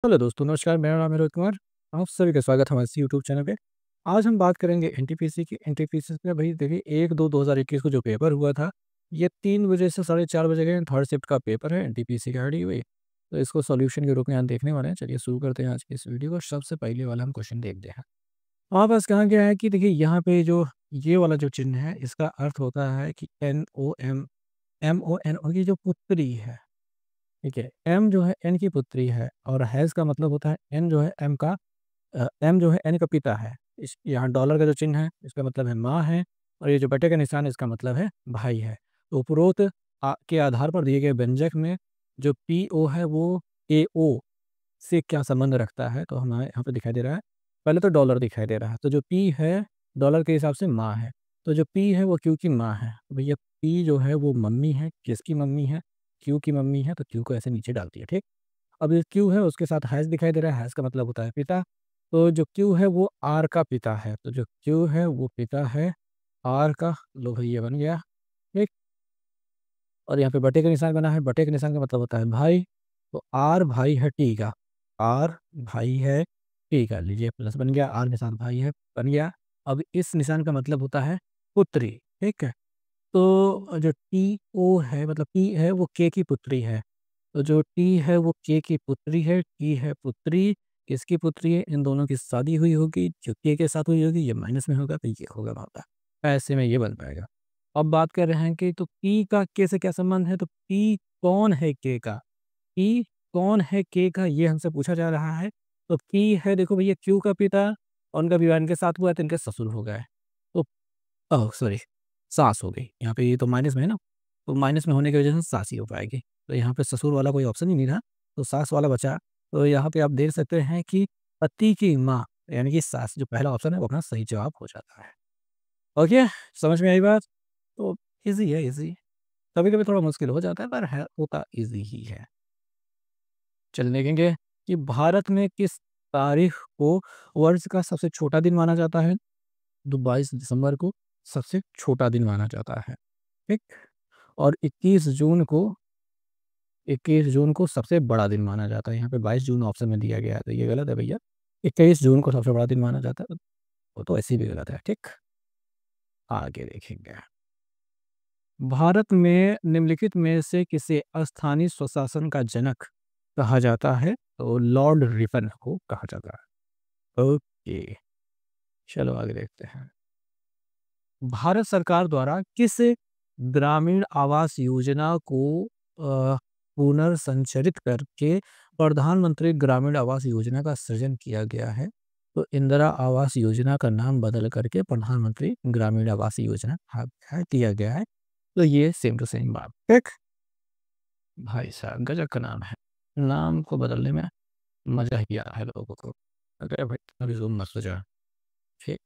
Hello दोस्तों, नमस्कार। मेरा नाम है रोहित कुमार। आप सभी का स्वागत है हमारे इस यूट्यूब चैनल पे। आज हम बात करेंगे एनटीपीसी की। एनटीपीसी में भाई देखिए 1/2/2021 को जो पेपर हुआ था, ये 3 बजे से साढ़े 4 बजे के थर्ड शिफ्ट का पेपर है एनटीपीसी का हटी हुई। तो इसको सॉल्यूशन के रूप में यहाँ देखने वाले हैं। चलिए शुरू करते हैं आज की इस वीडियो को। सबसे पहले वाला हम क्वेश्चन देखते हैं। हमारे पास कहा गया है कि देखिए यहाँ पे जो ये वाला जो चिन्ह है, इसका अर्थ होता है कि MON की जो पुत्री है। ठीक है, एम जो है एन की पुत्री है और हैज़ का मतलब होता है एन जो है एम का एम जो है एन का पिता है। इस यहाँ डॉलर का जो चिन्ह है इसका मतलब है माँ है, और ये जो बटे का निशान है इसका मतलब है भाई है। तो उपरोक्त के आधार पर दिए गए व्यंजक में जो पी ओ है वो ए ओ से क्या संबंध रखता है, तो हमें यहाँ पे दिखाई दे रहा है। पहले तो डॉलर दिखाई दे रहा है, तो जो पी है डॉलर के हिसाब से माँ है। तो जो पी है वो क्यू की माँ है। तो भैया पी जो है वो मम्मी है, किसकी मम्मी है? क्यू की मम्मी है। तो क्यू को ऐसे नीचे डालती है, ठीक। अब ये क्यू है उसके साथ हैश दिखाई दे रहा है, हैश का मतलब होता है पिता। तो जो क्यू है वो आर का पिता है, तो जो क्यू है वो पिता है आर का। लो भैया बन गया, ठीक। और यहाँ पे बटे का निशान बना है, बटे के निशान का मतलब होता है भाई। तो आर भाई है टी का, आर भाई है टी का, लीजिए प्लस बन गया, आर निशान भाई है बन गया। अब इस निशान का मतलब होता है पुत्री, ठीक है। तो जो टी ओ है मतलब टी है वो के की पुत्री है। तो जो टी है वो के की पुत्री है, टी है पुत्री। किसकी पुत्री है? इन दोनों की शादी हुई होगी, जो के साथ हुई होगी ये माइनस में होगा तो ये होगा वहाँ पर। ऐसे में ये बन पाएगा। अब बात कर रहे हैं कि तो पी का के से क्या संबंध है, तो पी कौन है के का? पी कौन है के का, ये हमसे पूछा जा रहा है। तो पी है, देखो भैया क्यू का पिता, और उनका विवाह इनके साथ हुआ है तो इनके ससुर हो गए। तो ओह सॉरी, सास हो गई यहाँ पे, ये तो माइनस में है ना। तो माइनस में होने की वजह से सास ही हो पाएगी। तो यहाँ पे ससुर वाला कोई ऑप्शन ही नहीं रहा, तो सास वाला बचा। तो यहाँ पे आप देख सकते हैं कि पति की माँ यानी कि सास, जो पहला ऑप्शन है वो अपना सही जवाब हो जाता है। ओके, समझ में आई बात? तो ईज़ी है, ईज़ी। कभी-कभी थोड़ा मुश्किल हो जाता है पर है होता ईज़ी ही है। चलिए देखेंगे कि भारत में किस तारीख को वर्ष का सबसे छोटा दिन माना जाता है? तो 22 दिसंबर को सबसे छोटा दिन माना जाता है, ठीक? और 21 जून को सबसे बड़ा दिन माना जाता है। यहाँ पे 22 जून ऑप्शन में दिया गया है, तो ये गलत है भैया। 21 जून को सबसे बड़ा दिन माना जाता है, वो तो ऐसे भी गलत है, ठीक? आगे देखेंगे। भारत में निम्नलिखित में से किसे स्थानीय स्वशासन का जनक कहा जाता है? तो लॉर्ड रिपन को कहा जाता है। ओके, चलो आगे देखते हैं। भारत सरकार द्वारा किस ग्रामीण आवास योजना को पुनर्संरचित करके प्रधानमंत्री ग्रामीण आवास योजना का सृजन किया गया है? तो इंदिरा आवास योजना का नाम बदल करके प्रधानमंत्री ग्रामीण आवास योजना किया गया है। तो ये सेम टू सेम बात, ठीक। भाई साहब गजब का नाम है, नाम को बदलने में मजा ही आ रहा है लोगों को। अरे भाई अभी जूम मत हो जा, ठीक।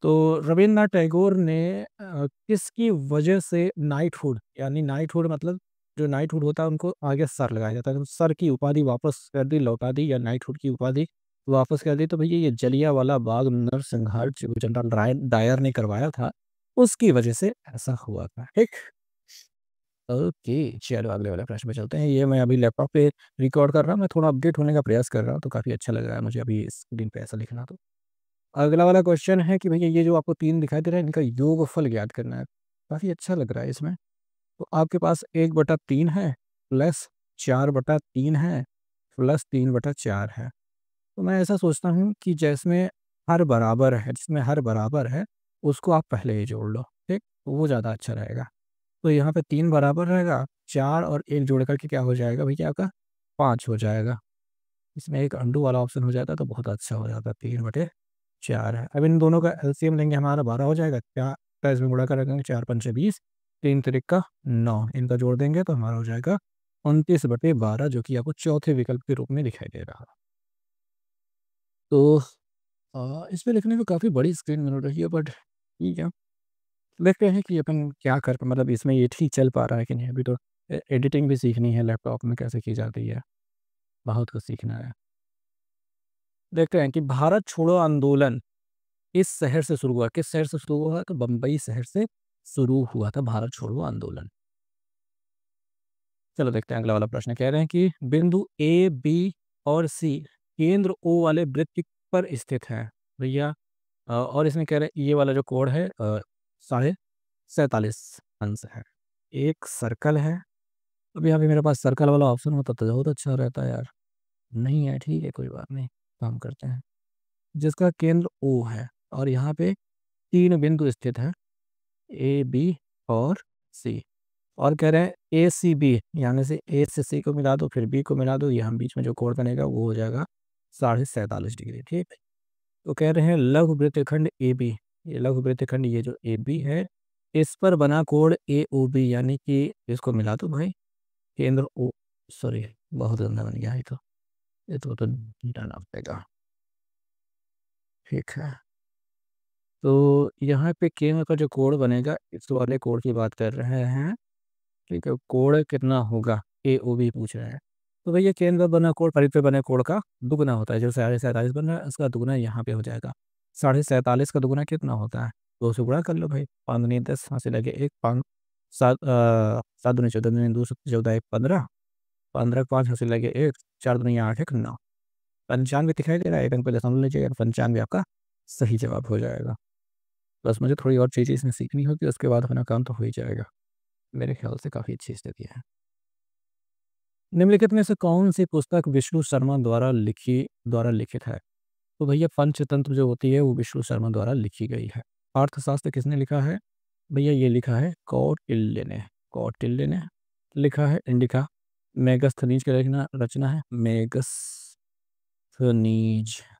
तो रवींद्रनाथ टैगोर ने किसकी वजह से नाइटहुड, यानी नाइटहुड मतलब जो नाइटहुड होता है उनको आगे सर लगाया जाता है, तो सर की उपाधि वापस कर दी, लौटा दी, या नाइटहुड की उपाधि वापस कर दी। तो भैया ये जलियांवाला बाग नरसंहार जो जनरल डायर ने करवाया था, उसकी वजह से ऐसा हुआ था, ठीक। ओके, चलो अगले वाले प्रश्न पे चलते हैं। ये मैं अभी लैपटॉप पे रिकॉर्ड कर रहा हूँ, मैं थोड़ा अपडेट होने का प्रयास कर रहा हूँ, तो काफ़ी अच्छा लग रहा है मुझे अभी स्क्रीन पे ऐसा लिखना। तो अगला वाला क्वेश्चन है कि भैया ये जो आपको 3 दिखाई दे रहा है इनका योगफल ज्ञात करना है। काफ़ी अच्छा लग रहा है इसमें। तो आपके पास 1/3 है, प्लस 4/3 है, प्लस 3/4 है। तो मैं ऐसा सोचता हूँ कि जिसमें हर बराबर है, उसको आप पहले ही जोड़ लो, ठीक? तो वो ज़्यादा अच्छा रहेगा। तो यहाँ पे 3 बराबर रहेगा, 4 और 1 जोड़ कर के क्या हो जाएगा भैया आपका? 5 हो जाएगा। इसमें एक अंडू वाला ऑप्शन हो जाता तो बहुत अच्छा हो जाता, 3/4 है। अब इन दोनों का एलसीएम लेंगे, हमारा 12 हो जाएगा। क्या का इसमें गुणा कर रखेंगे, 4 पंचे 20, 3 तिरिक का 9, इनका जोड़ देंगे तो हमारा हो जाएगा 29/12, जो कि आपको चौथे विकल्प के रूप में दिखाई दे रहा है। तो इसमें लिखने में काफ़ी बड़ी स्क्रीन मिल रही है, बट ठीक है। देखते हैं कि अपन क्या कर मतलब इसमें ये ठीक चल पा रहा है कि नहीं। अभी तो एडिटिंग भी सीखनी है, लैपटॉप में कैसे की जाती है, बहुत कुछ सीखना है। देखते हैं कि भारत छोड़ो आंदोलन इस शहर से शुरू हुआ, किस शहर से शुरू हुआ? तो बम्बई शहर से शुरू हुआ था भारत छोड़ो आंदोलन। चलो देखते हैं अगला वाला प्रश्न। कह रहे हैं कि बिंदु ए बी और सी केंद्र ओ वाले वृत्त पर स्थित है भैया। और इसमें कह रहे हैं ये वाला जो कोण है 47.5 है। एक सर्कल है। अब यहाँ पे मेरे पास सर्कल वाला ऑप्शन होता तो बहुत अच्छा रहता यार। नहीं है, ठीक है कोई बात नहीं, काम करते हैं। जिसका केंद्र ओ है और यहाँ पे 3 बिंदु स्थित है, ए बी और सी। और कह रहे हैं ए सी बी, यानी से ए से सी को मिला दो फिर बी को मिला दो, यहाँ बीच में जो कोण बनेगा वो हो जाएगा 47.5 डिग्री। ठीक है। तो कह रहे हैं लघु वृत्तखंड ए बी, ये लघु वृत्तखंड ये जो ए बी है इस पर बना कोण ए ओ बी, यानी कि इसको मिला दो भाई, केंद्र ओ, सॉरी बहुत गंदा बन गया है तो, ये तो डालना पड़ेगा। ठीक है। तो यहाँ पे केंद्र का जो कोण बनेगा इस वाले कोण की बात कर रहे हैं। ठीक है, कोण कितना होगा, ए ओ बी पूछ रहे हैं। तो भैया केंद्र पर बना कोण परिधि पे बने कोण का दुगना होता है। जो 47.5 बन रहा है उसका दुगना यहाँ पे हो जाएगा। 47.5 का दुगना कितना होता है, 2 से गुणा कर लो भाई। 5 दूनी 10, हाथ से लगे 1, 5 7 7 दूनी 14, दूनी 2 14 1 15, 15 5 हाथ से लगे 1, 4 दूनी 8 1 9, 95 दिखाई दे रहा है। एक अंक पे दशमलव लीजिएगा, 95 आपका सही जवाब हो जाएगा। बस मुझे थोड़ी और चीज़ें इसमें सीखनी होगी, उसके बाद अपना काम तो हो ही जाएगा। मेरे ख्याल से काफ़ी अच्छी स्थिति है। निम्नलिखित में से कौन सी पुस्तक विष्णु शर्मा द्वारा लिखित है। तो भैया पंचतंत्र जो होती है वो विष्णु शर्मा द्वारा लिखी गई है। अर्थशास्त्र किसने लिखा है, भैया ये लिखा है कौटिल्य ने। कौटिल्य ने लिखा है। इंडिका मेगस्थनीज की रचना रचना है।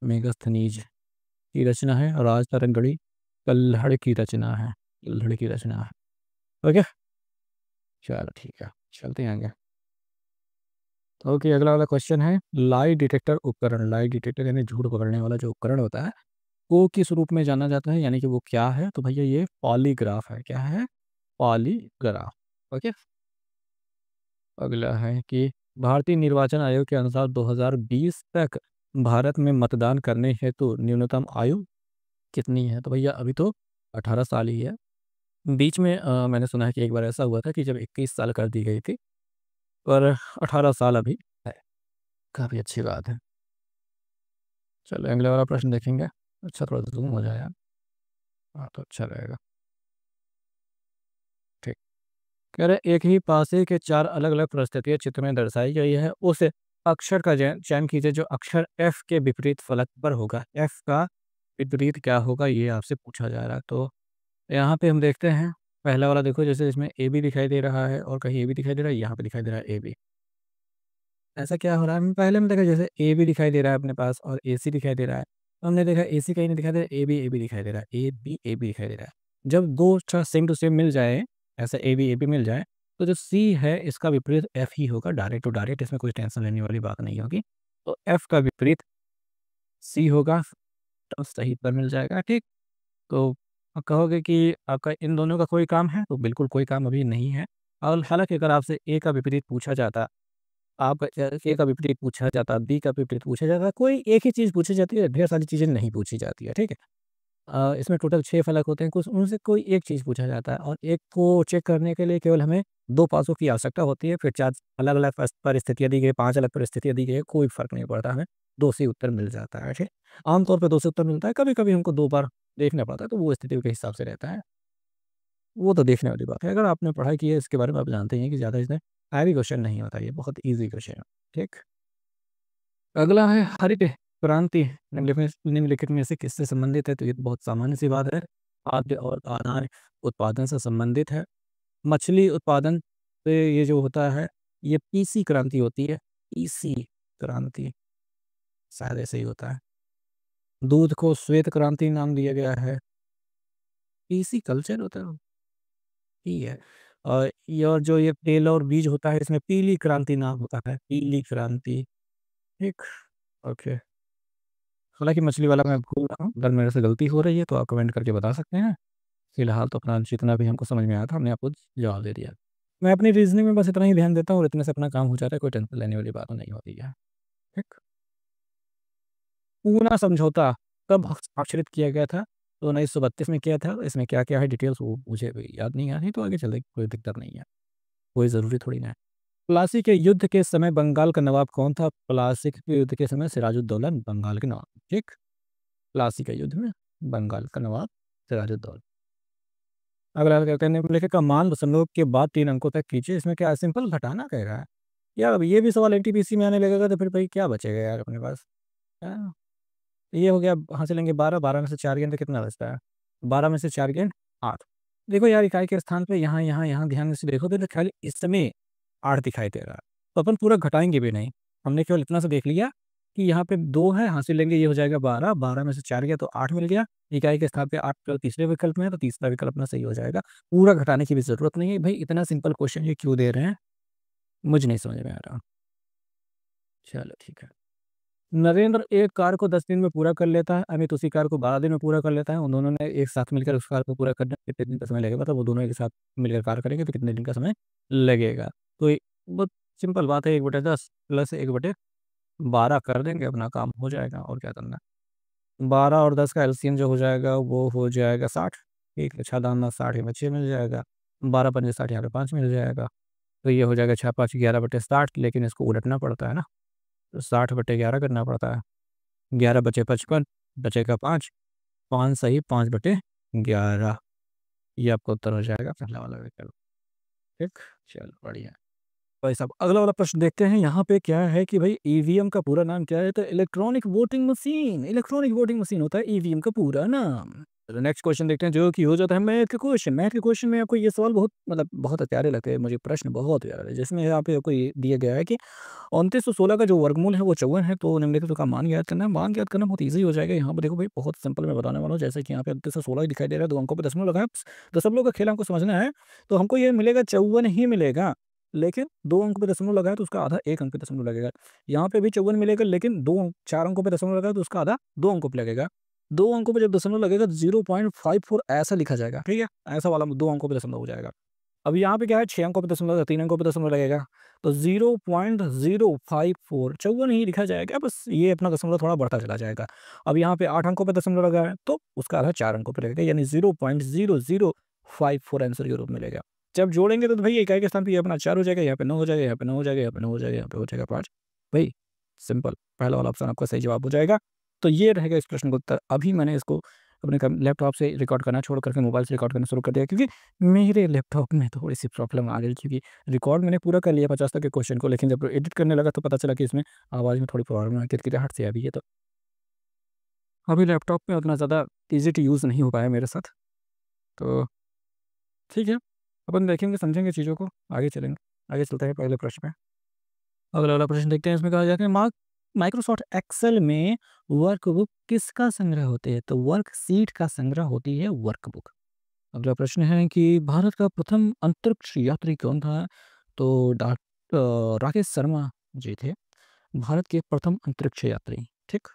मेगस्थनीज की रचना है। राज तरंगड़ी कल्हड़ की रचना है। कल्हड़ की रचना है। ओके, चलो ठीक है, चलते हैं आगे। ओके, अगला वाला क्वेश्चन है लाई डिटेक्टर उपकरण। लाई डिटेक्टर यानी झूठ पकड़ने वाला जो उपकरण होता है वो किस रूप में जाना जाता है, यानी कि वो क्या है। तो भैया ये पॉलीग्राफ है। क्या है, पॉलीग्राफ। ओके। अगला है कि भारतीय निर्वाचन आयोग के अनुसार 2020 तक भारत में मतदान करने हेतु न्यूनतम आयु कितनी है। तो भैया अभी तो 18 साल ही है। बीच में मैंने सुना है कि एक बार ऐसा हुआ था कि जब 21 साल कर दी गई थी, पर 18 साल अभी है। काफ़ी अच्छी बात है। चलो अगले वाला प्रश्न देखेंगे। अच्छा थोड़ा सा जूम हो जाए यार, हाँ तो अच्छा रहेगा। ठीक। कह रहे एक ही पासे के 4 अलग अलग परिस्थितियाँ चित्र में दर्शाई गई है, उस अक्षर का चयन कीजिए जो अक्षर एफ के विपरीत फलक पर होगा। एफ का विपरीत क्या होगा ये आपसे पूछा जा रहा है। तो यहाँ पे हम देखते हैं पहला वाला, देखो जैसे इसमें ए बी दिखाई दे रहा है और कहीं ए बी दिखाई दे रहा है, यहाँ पे दिखाई दे रहा है ए बी। ऐसा क्या हो रहा है, हमने पहले में देखा जैसे ए बी दिखाई दे रहा है अपने पास और ए सी दिखाई दे रहा है, तो हमने देखा ए सी कहीं नहीं दिखाई दे रहा, ए बी दिखाई दे रहा है, ए बी दिखाई दे रहा है। जब दो अच्छा सेम टू सेम मिल जाए, ऐसा ए बी मिल जाए, तो जो सी है इसका विपरीत एफ ही होगा। डायरेक्ट टू डायरेक्ट, इसमें कोई टेंशन लेने वाली बात नहीं होगी। तो एफ का विपरीत सी होगा, तो सही उत्तर मिल जाएगा। ठीक। तो आप कहोगे कि आपका इन दोनों का कोई काम है, तो बिल्कुल कोई काम अभी नहीं है। और हालांकि अगर आपसे ए का विपरीत पूछा जाता, आप ए का विपरीत पूछा जाता, बी का विपरीत पूछा जाता, कोई एक ही चीज़ पूछी जाती है, ढेर सारी चीज़ें नहीं पूछी जाती है। ठीक है। इसमें टोटल 6 फलक होते हैं, कुछ उनसे कोई एक चीज़ पूछा जाता है और एक को चेक करने के लिए केवल हमें 2 पासों की आवश्यकता होती है। फिर 4 अलग-अलग परिस्थितियाँ दी गई, 5 अलग परिस्थितियाँ दी गई है, कोई फ़र्क नहीं पड़ता, हमें 2 से ही उत्तर मिल जाता है। ठीक। आमतौर पे 2 से उत्तर मिलता है, कभी-कभी हमको 2 बार देखना पड़ता है, तो वो स्थिति के हिसाब से रहता है। वो तो देखने वाली बात है। अगर आपने पढ़ाई की है इसके बारे में, आप जानते हैं कि ज़्यादा इसमें हैवी क्वेश्चन नहीं होता, ये बहुत ईज़ी क्वेश्चन है। ठीक। अगला है हरित क्रांति निम्नलिखित में से किससे संबंधित है। तो ये तो बहुत सामान्य सी बात है, खाद्य और आहार उत्पादन से संबंधित है। मछली उत्पादन से ये जो होता है ये पीसी क्रांति होती है। पीसी क्रांति शायद ऐसे ही होता है। दूध को श्वेत क्रांति नाम दिया गया है। पीसी कल्चर होता है, ठीक है। और ये और जो ये तेल और बीज होता है इसमें पीली क्रांति नाम होता है। पीली क्रांति। ठीक। ओके। हालाँकि मछली वाला मैं भूल रहा हूँ, अगर मेरे से गलती हो रही है तो आप कमेंट करके बता सकते हैं। फिलहाल तो अपना जितना भी हमको समझ में आया था हमने आपको जवाब दे दिया। मैं अपनी रीज़निंग में बस इतना ही ध्यान देता हूँ और इतने से अपना काम हो जाता है, कोई टेंशन लेने वाली बात नहीं होती है। ठीक। पूना समझौता कब हस्ताक्षरित किया गया था? तो 1932 में किया था। इसमें क्या-क्या है डिटेल्स वो मुझे भी याद नहीं आ रही, तो आगे चलते कोई दिक्कत नहीं है। कोई ज़रूरी थोड़ी ना है। प्लासी के युद्ध के समय बंगाल का नवाब कौन था? प्लासी के युद्ध के समय सिराजुद्दौला बंगाल के नवाब, ठीक। प्लासी के युद्ध में बंगाल का नवाब सिराजुद्दौला। अगला क्या कहने लेखक का मान दशमलव के बाद 3 अंकों तक कीजिए, इसमें क्या सिंपल घटाना कह रहा है। यार अब ये भी सवाल एनटीपीसी में आने लगेगा तो फिर भाई क्या बचेगा यार अपने पास? हाँ, ये हो गया, हासिलेंगे 12, 12 में से 4 गेंद तो कितना बचता है? 12 में से 4 गेंद 8। देखो यार इकाई के स्थान पे यहाँ यहाँ यहाँ ध्यान से देखो तो खाली इस समय 8 दिखाई दे रहा है, तो अपन पूरा घटाएंगे भी नहीं। हमने केवल इतना सा देख लिया कि यहाँ पे 2 है, हासिल लेंगे, ये हो जाएगा 12, 12 में से 4 गया तो 8 मिल गया। इकाई के स्थान पे 8 तीसरे विकल्प में है तो तीसरा विकल्प अपना सही हो जाएगा। पूरा घटाने की भी जरूरत नहीं है भाई, इतना सिंपल क्वेश्चन ये क्यों दे रहे हैं मुझे नहीं समझ में आ रहा। चलो ठीक है। नरेंद्र एक कार को 10 दिन में पूरा कर लेता है, अमित उसी कार को 12 दिन में पूरा कर लेता है। उन दोनों ने एक साथ मिलकर उस कार को पूरा करने में कितने दिन का समय लगेगा? मतलब वो दोनों एक साथ मिलकर कार करेंगे तो कितने दिन का समय लगेगा? तो बहुत सिंपल बात है, 1/10 प्लस 1/12 कर देंगे, अपना काम हो जाएगा और क्या करना है। 12 और 10 का एलसीएम जो हो जाएगा वो हो जाएगा 60। ठीक है, 6 दाना 60 में 6 मिल जाएगा, 12 पंजे 60 यहाँ पे 5 मिल जाएगा। तो ये हो जाएगा 6 5 11/60, लेकिन इसको उलटना पड़ता है ना, तो 60/11 करना पड़ता है। 11 बचे 55, बचेगा 5, 5 सही 5/11, ये आपका उत्तर हो जाएगा पहला वाला विकल्प। ठीक, चलो बढ़िया। भाई साहब अगला वाला प्रश्न देखते हैं। यहाँ पे क्या है कि भाई ईवीएम का पूरा नाम क्या है? तो electronic voting machine, electronic voting machine होता है ईवीएम का पूरा नाम। तो नेक्स्ट क्वेश्चन देखते हैं जो कि हो जाता है मैथ के क्वेश्चन। मैथ के क्वेश्चन में आपको ये सवाल बहुत मतलब बहुत प्यारे लगते हैं मुझे, प्रश्न बहुत प्यारा है, जिसमें यहाँ पे आपको ये दिया गया है कि 2916 का जो वर्गमूल है वो 54 है, तो निम्नलिखित का मान याद करना है। मान याद करना बहुत ईजी हो जाएगा। यहाँ पे देखो भाई बहुत सिंपल मैं बताने वाला हूँ, जैसे कि यहाँ पे 2916 दिखाई दे रहा है, 2 अंकों पे दशमलव लगाए, दशमलव का खेल हमको समझना है। तो हमको ये मिलेगा 54 ही मिलेगा, लेकिन 2 अंक पे दशमलव लगाए तो उसका आधा 1 अंक पे दशमलव लगेगा। यहाँ पे भी 54 मिलेगा, लेकिन 4 अंकों पे दशमलव लगाए तो उसका आधा 2 अंकों पे लगेगा। 2 अंकों पे जब दशमलव लगेगा तो 0.54 ऐसा लिखा जाएगा, ठीक है? ऐसा वाला 2 अंकों पे दशमलव हो जाएगा। अब यहाँ पे क्या है, 6 अंकों पे दशमलव, 3 अंकों पे दशमलव लगेगा, तो 0.054 54 ही लिखा जाएगा, बस ये अपना दशमलव थोड़ा बढ़ता चला जाएगा। अब यहाँ पे 8 अंकों पे दशमलव लगा है तो उसका आधा 4 अंकों पे लगेगा, यानी 0.0054 आंसर के रूप में मिलेगा। जब जोड़ेंगे तो भैया इकाई के स्थान पे ये अपना 4 हो जाएगा, यहाँ पे 9 हो जाएगा, यहाँ पे 9 हो जाएगा, यहाँ पे 9 हो जाएगा, यहाँ पे हो जाएगा 5। भाई सिंपल, पहला वाला ऑप्शन आपका सही जवाब हो जाएगा। तो ये रहेगा इस प्रश्न का उत्तर। अभी मैंने इसको अपने लैपटॉप से रिकॉर्ड करना छोड़ करके मोबाइल से रिकॉर्ड करना शुरू कर दिया, क्योंकि मेरे लैपटॉप में थोड़ी-सी प्रॉब्लम आ गई, क्योंकि रिकॉर्ड मैंने पूरा कर लिया 50 तक के क्वेश्चन को, लेकिन जब एडिट करने लगा तो पता चला कि इसमें आवाज़ में थोड़ी प्रॉब्लम है, किरकिराहट सी आ रही है। तो अभी लैपटॉप में उतना ज़्यादा ईज़ी टू यूज़ नहीं हो पाया मेरे साथ। तो ठीक है, अपन देखेंगे, समझेंगे चीज़ों को, आगे चलेंगे। आगे चलते हैं पहले प्रश्न पे। अगला वाला प्रश्न देखते हैं, इसमें कहा जाता है माइक्रोसॉफ्ट एक्सेल में वर्कबुक किसका संग्रह होती है? तो वर्कशीट का संग्रह होती है वर्कबुक। अगला प्रश्न है कि भारत का प्रथम अंतरिक्ष यात्री कौन था? तो राकेश शर्मा जी थे भारत के प्रथम अंतरिक्ष यात्री, ठीक।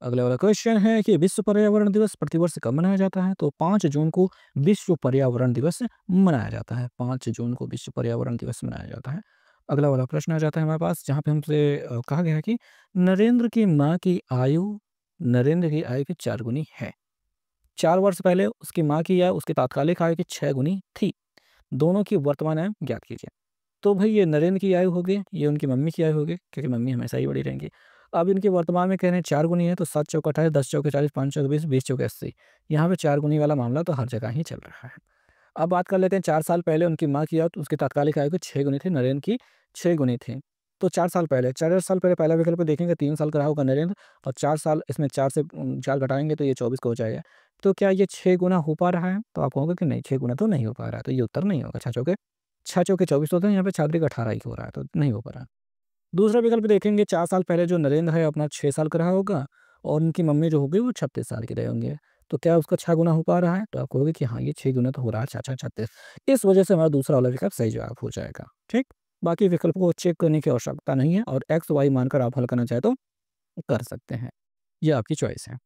अगला वाला क्वेश्चन है कि विश्व पर्यावरण दिवस प्रतिवर्ष कब मनाया जाता है? तो 5 जून को विश्व पर्यावरण दिवस मनाया जाता है। 5 जून को विश्व पर्यावरण दिवस मनाया जाता है। अगला वाला प्रश्न आ जाता है हमारे पास, जहाँ पे हमसे कहा गया है कि नरेंद्र की माँ की आयु नरेंद्र की आयु की 4 गुनी है। 4 वर्ष पहले उसकी माँ की आयु उसकी तात्कालिक आयु की 6 गुनी थी। दोनों की वर्तमान आयु ज्ञात कीजिए। तो भई ये नरेंद्र की आयु हो गई, ये उनकी मम्मी की आयु हो गई, क्योंकि मम्मी हमेशा ही बड़ी रहेंगी। अब इनके वर्तमान में कह रहे हैं 4 गुनी है, तो 7 चौक 28, 10 चौके 40, 5 चौक 20, 20 चौके 80। यहाँ पे 4 गुनी वाला मामला तो हर जगह ही चल रहा है। अब बात कर लेते हैं 4 साल पहले उनकी माँ की आयु, तो उसकी तात्कालिक आयु की 6 गुनी थी, नरेंद्र की 6 गुनी थी। तो 4 साल पहले, 4 साल पहले पहला विकल्प पे देखेंगे 3 साल का रहा होगा नरेंद्र, और 4 साल इसमें 4 से 4 घटाएँगे तो ये 24 का हो जाएगा। तो क्या ये 6 गुना हो पा रहा है? तो आप कहोगे कि नहीं, 6 गुना तो नहीं हो पा रहा है, तो ये उत्तर नहीं होगा। 6 चौके 24 होते हैं, यहाँ पे छात्रे का 18 ही हो रहा है, तो नहीं हो पा रहा है। दूसरा विकल्प देखेंगे, 4 साल पहले जो नरेंद्र है अपना 6 साल का रहा होगा, और उनकी मम्मी जो होगी वो 36 साल के रहे होंगे। तो क्या उसका 6 गुना हो पा रहा है? तो आप कहोगे कि हाँ, ये 6 गुना तो हो रहा है, 6 6 36। इस वजह से हमारा दूसरा वाला विकल्प सही जवाब हो जाएगा, ठीक? बाकी विकल्पों को चेक करने की आवश्यकता नहीं है, और एक्स, वाई मानकर आप हल करना चाहें तो कर सकते हैं। ये आपकी चॉइस है।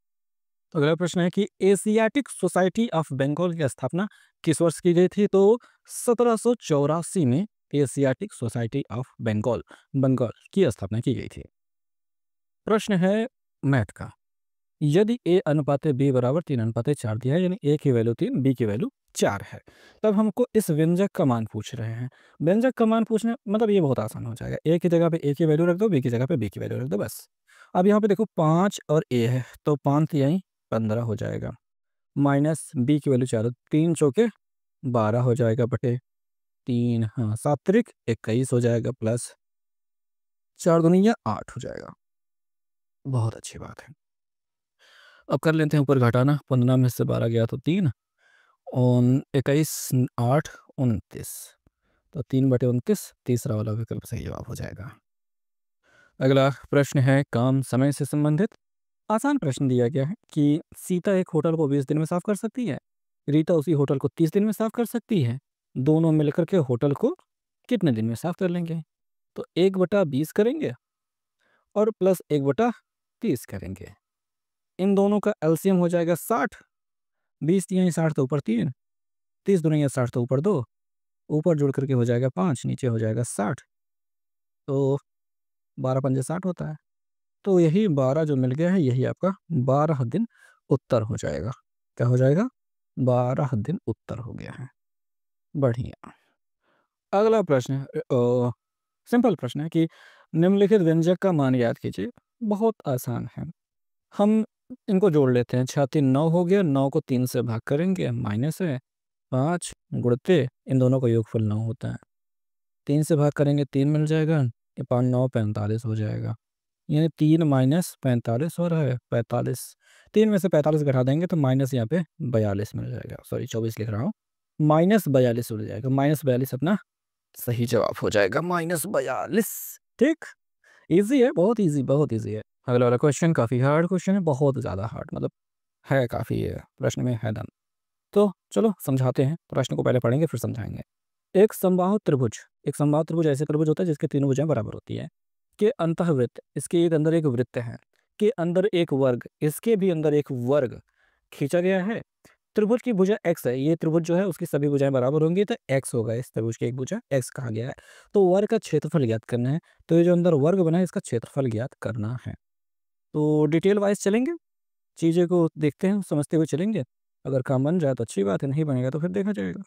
तो अगला प्रश्न है कि एशियाटिक सोसाइटी ऑफ बंगाल की स्थापना किस वर्ष की गई थी? तो 1784 में Asiatic Society of Bengal Bengal की स्थापना की गई थी। प्रश्न है मैथ का। यदि a अनुपात b बराबर 3 अनुपात 4 दिया है, यानी a की वैल्यू 3, b की वैल्यू 4 है, तब हमको इस व्यंजक का मान पूछ रहे हैं। व्यंजक का मान पूछने मतलब ये बहुत आसान हो जाएगा। a की जगह पे a की वैल्यू रख दो, b की जगह पे b की वैल्यू रख दो, बस। अब यहाँ पे देखो 5 और a है, तो 5 यहीं 15 हो जाएगा, माइनस b की वैल्यू 4, 3 चौके 12 हो जाएगा, बटे 3, हाँ 7 त्रिक 21 हो जाएगा, प्लस 4 दूनी 8 हो जाएगा। बहुत अच्छी बात है। अब कर लेते हैं ऊपर घटाना, 15 में से 12 गया तो 3, और 21 8 29, तो 3/29 तीसरा वाला विकल्प सही जवाब हो जाएगा। अगला प्रश्न है काम समय से संबंधित। आसान प्रश्न दिया गया है कि सीता एक होटल को 20 दिन में साफ कर सकती है, रीता उसी होटल को 30 दिन में साफ कर सकती है, दोनों मिलकर के होटल को कितने दिन में साफ कर लेंगे? तो 1/20 करेंगे और प्लस 1/30 करेंगे। इन दोनों का एलसीएम हो जाएगा 60, 20 तियाई 60 तो ऊपर 3, 30 दुनिया 60 तो ऊपर 2, ऊपर जुड़ करके हो जाएगा 5, नीचे हो जाएगा 60, तो 12 पंजे 60 होता है। तो यही 12 जो मिल गया है, यही आपका 12 दिन उत्तर हो जाएगा। क्या हो जाएगा? 12 दिन उत्तर हो गया है। बढ़िया। अगला प्रश्न है, सिंपल प्रश्न है कि निम्नलिखित व्यंजक का मान याद कीजिए। बहुत आसान है। हम इनको जोड़ लेते हैं। 6 3 9 हो गया, 9 को 3 से भाग करेंगे, माइनस है 5, गुणते इन दोनों का योगफल 9 होता है। 3 से भाग करेंगे 3 मिल जाएगा, ये 5 9 45 हो जाएगा। यानी 3 माइनस 45 हो रहा है, 45। 3 में से 45 घटा देंगे तो माइनस यहाँ पे 42 मिल जाएगा, सॉरी 24 लिख रहा हूँ, माइनस 42 हो जाएगा। माइनस 42 अपना सही जवाब हो जाएगा, माइनस 42। ठीक, ईजी है, बहुत ईजी, बहुत ईजी है। अगला वाला क्वेश्चन काफ़ी हार्ड क्वेश्चन है, बहुत ज़्यादा हार्ड, मतलब है काफ़ी, है प्रश्न में है दम। तो चलो समझाते हैं, प्रश्न को पहले पढ़ेंगे फिर समझाएंगे। एक समबाहु त्रिभुज, एक समबाहु त्रिभुज ऐसे त्रिभुज होता है जिसके तीनों भुजाएं बराबर होती है, के अंतःवृत्त, इसके एक अंदर एक वृत्त है, के अंदर एक वर्ग, इसके भी अंदर एक वर्ग खींचा गया है। त्रिभुज की भुजा x है, ये त्रिभुज जो है उसकी सभी भुजाएं बराबर होंगी, तो x होगा, इस त्रिभुज की एक भुजा x कहा गया है। तो वर्ग का क्षेत्रफल ज्ञात करना है, तो ये जो अंदर वर्ग बना है इसका क्षेत्रफल ज्ञात करना है। तो डिटेल वाइज चलेंगे, चीज़ें को देखते हैं, समझते हुए चलेंगे। अगर काम बन जाए तो अच्छी बात है, नहीं बनेगा तो फिर देखा जाएगा।